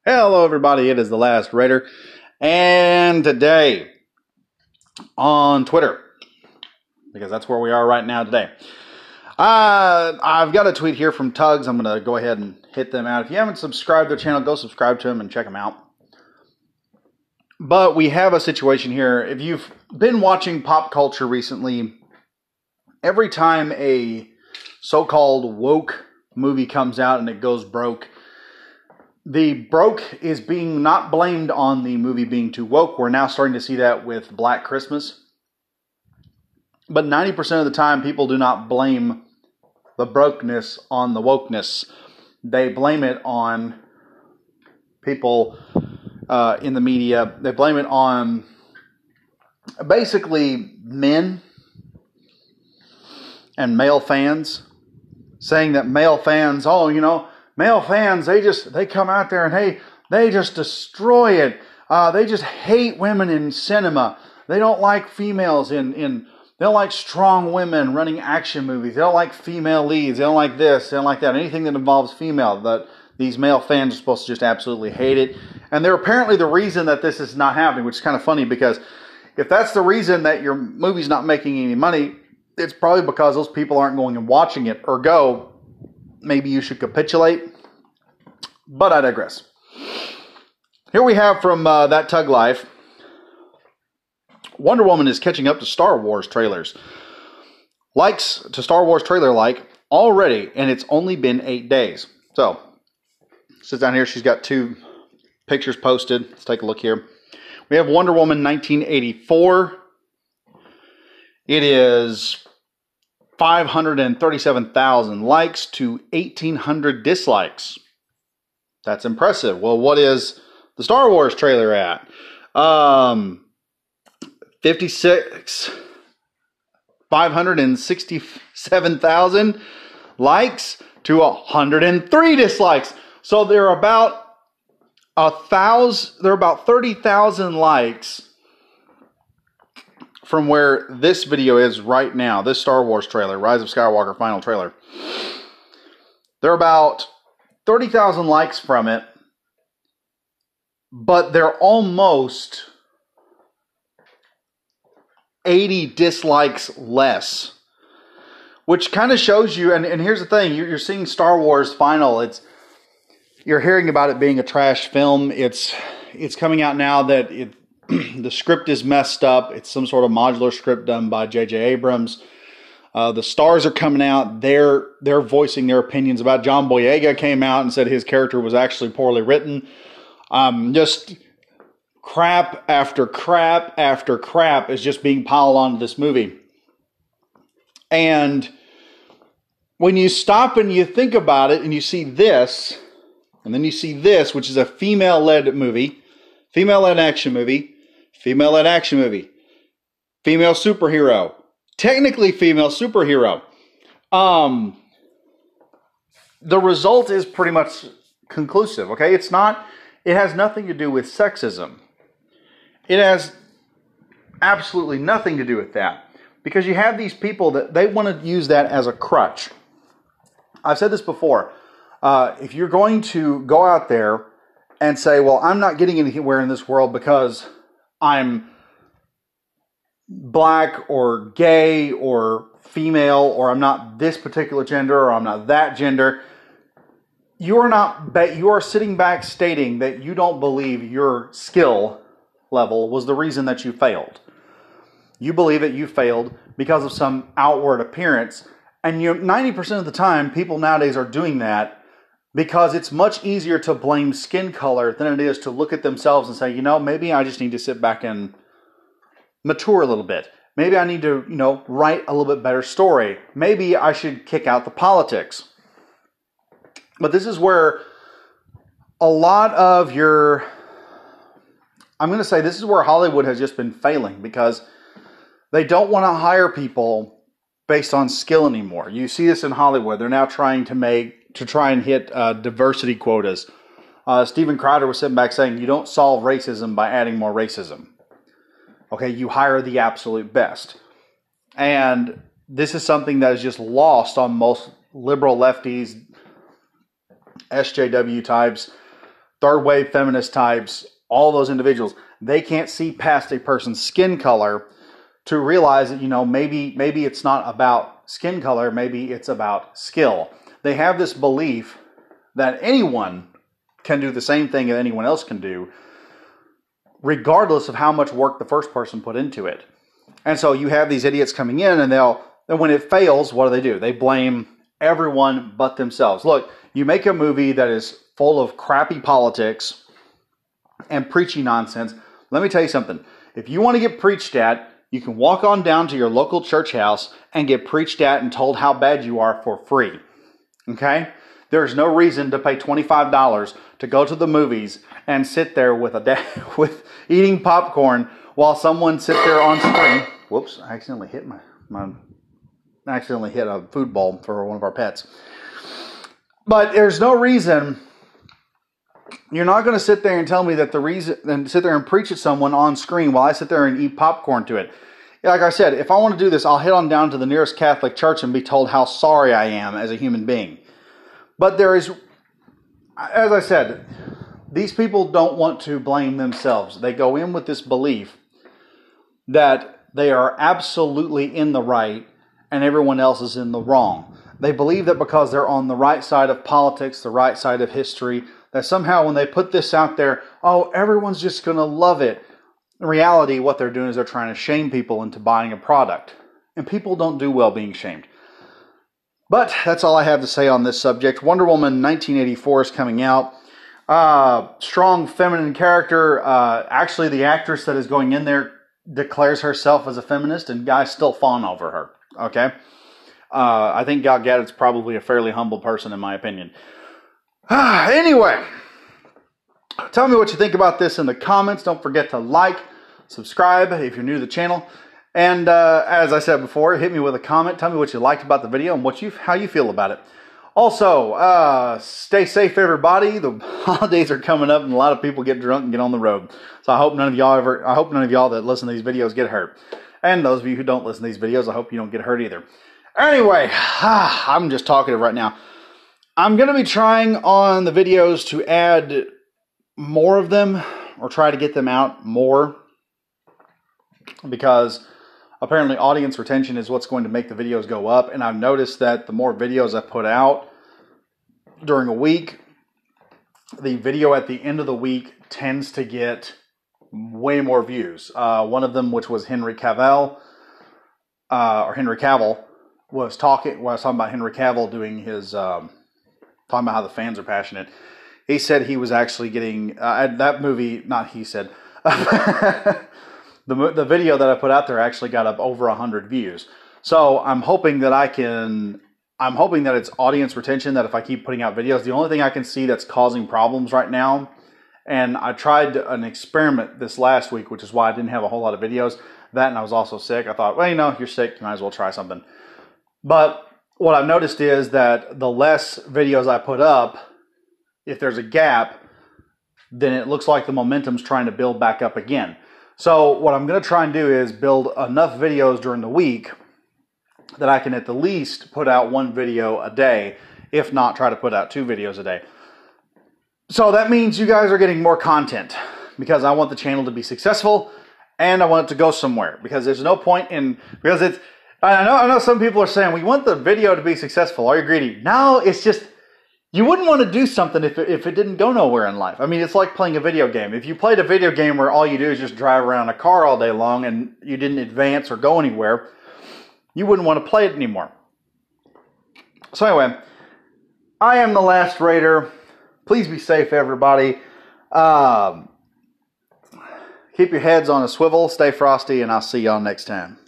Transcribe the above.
Hello everybody, it is The Last Raider, and today on Twitter, because that's where we are right now today, I've got a tweet here from Tugs. I'm going to go ahead and hit them out. If you haven't subscribed to their channel, go subscribe to them and check them out. But we have a situation here. If you've been watching pop culture recently, every time a so-called woke movie comes out and it goes broke, the broke is being not blamed on the movie being too woke. We're now starting to see that with Black Christmas. But 90% of the time, people do not blame the brokenness on the wokeness. They blame it on people in the media. They blame it on basically men and male fans, saying that male fans, male fans, they come out there and hey, they just destroy it. They just hate women in cinema. They don't like females they don't like strong women running action movies. They don't like female leads. They don't like this. They don't like that. Anything that involves female, that these male fans are supposed to just absolutely hate it. And they're apparently the reason that this is not happening, which is kind of funny, because if that's the reason that your movie's not making any money, it's probably because those people aren't going and watching it. Ergo, maybe you should capitulate. But I digress. Here we have from That Tug Life. Wonder Woman is catching up to Star Wars trailers. Likes to Star Wars trailer already, and it's only been 8 days. So, sits down here. She's got 2 pictures posted. Let's take a look here. We have Wonder Woman 1984. It is 537,000 likes to 1,800 dislikes. That's impressive. Well, what is the Star Wars trailer at? 567,000 likes to 103 dislikes. So they're about 30,000 likes from where this video is right now. This Star Wars trailer, Rise of Skywalker final trailer. They're about 30,000 likes from it, but they're almost 80 dislikes less, which kind of shows you, and here's the thing, you're seeing Star Wars final, you're hearing about it being a trash film. It's coming out now that the script is messed up. It's some sort of modular script done by J.J. Abrams. The stars are coming out. They're voicing their opinions about it. John Boyega came out and said his character was actually poorly written. Just crap after crap after crap is just being piled onto this movie. And when you stop and you think about it and you see this, and then you see this, which is a female-led movie, female-led action movie, female-led action movie, female superhero, technically female superhero. The result is pretty much conclusive, okay? It has nothing to do with sexism. It has absolutely nothing to do with that. Because you have these people that they want to use that as a crutch. I've said this before. If you're going to go out there and say, well, I'm not getting anywhere in this world because I'm black or gay or female, or I'm not this particular gender, or I'm not that gender, you are sitting back stating that you don't believe your skill level was the reason that you failed. You believe that you failed because of some outward appearance, and 90% of the time, people nowadays are doing that because it's much easier to blame skin color than it is to look at themselves and say, maybe I just need to sit back and mature a little bit. Maybe I need to, write a little bit better story. Maybe I should kick out the politics. But this is where a lot of this is where Hollywood has just been failing, because they don't want to hire people based on skill anymore. You see this in Hollywood. They're now trying to try and hit diversity quotas. Steven Crowder was sitting back saying, you don't solve racism by adding more racism. Okay, you hire the absolute best. And this is something that is just lost on most liberal lefties, SJW types, third wave feminist types, all those individuals, they can't see past a person's skin color to realize that, you know, maybe it's not about skin color, maybe it's about skill. They have this belief that anyone can do the same thing that anyone else can do, regardless of how much work the first person put into it. And so you have these idiots coming in, and then when it fails, what do? They blame everyone but themselves. Look, you make a movie that is full of crappy politics and preachy nonsense. Let me tell you something. If you want to get preached at, you can walk on down to your local church house and get preached at and told how bad you are for free. Okay? There's no reason to pay $25 to go to the movies and sit there with eating popcorn while someone sits there on screen. Whoops, I accidentally hit a food bowl for one of our pets. But there's no reason. You're not going to sit there and tell me that the reason, and sit there and preach at someone on screen while I sit there and eat popcorn to it. Like I said, if I want to do this, I'll head on down to the nearest Catholic church and be told how sorry I am as a human being. But there is, as I said, these people don't want to blame themselves. They go in with this belief that they are absolutely in the right and everyone else is in the wrong. They believe that because they're on the right side of politics, the right side of history, that somehow when they put this out there, oh, everyone's just going to love it. In reality, what they're doing is they're trying to shame people into buying a product. And people don't do well being shamed. But that's all I have to say on this subject. Wonder Woman 1984 is coming out. Strong feminine character. Actually, the actress that is going in there declares herself as a feminist, and guys still fawn over her. Okay? I think Gal Gadot's probably a fairly humble person, in my opinion. Anyway, tell me what you think about this in the comments. Don't forget to like, subscribe if you're new to the channel. And as I said before, hit me with a comment. Tell me what you liked about the video and how you feel about it. Also, stay safe, everybody. The holidays are coming up, and a lot of people get drunk and get on the road. So I hope none of y'all that listen to these videos get hurt. And those of you who don't listen to these videos, I hope you don't get hurt either. Anyway, I'm just talkative right now. I'm going to be trying on the videos to add more of them, or try to get them out more, because apparently audience retention is what's going to make the videos go up. And I've noticed that the more videos I put out during a week, the video at the end of the week tends to get way more views. One of them, which was Henry Cavill, was talking about Henry Cavill doing his, talking about how the fans are passionate. He said he was actually getting, that movie, not he said, the video that I put out there actually got up over 100 views. So I'm hoping that it's audience retention, that if I keep putting out videos, the only thing I can see that's causing problems right now, and I tried an experiment this last week, which is why I didn't have a whole lot of videos, that, and I was also sick. I thought, well, you know, you're sick, you might as well try something. But what I've noticed is that the less videos I put up, if there's a gap, then it looks like the momentum's trying to build back up again. So what I'm going to try and do is build enough videos during the week that I can at the least put out one video a day, if not try to put out 2 videos a day. So that means you guys are getting more content, because I want the channel to be successful and I want it to go somewhere, because there's no point in, because it's, I know some people are saying, we want the video to be successful. Are you greedy? No, it's just, you wouldn't want to do something if it didn't go nowhere in life. I mean, it's like playing a video game. If you played a video game where all you do is just drive around a car all day long and you didn't advance or go anywhere, you wouldn't want to play it anymore. So anyway, I am the Last Raider. Please be safe, everybody. Keep your heads on a swivel, stay frosty, and I'll see y'all next time.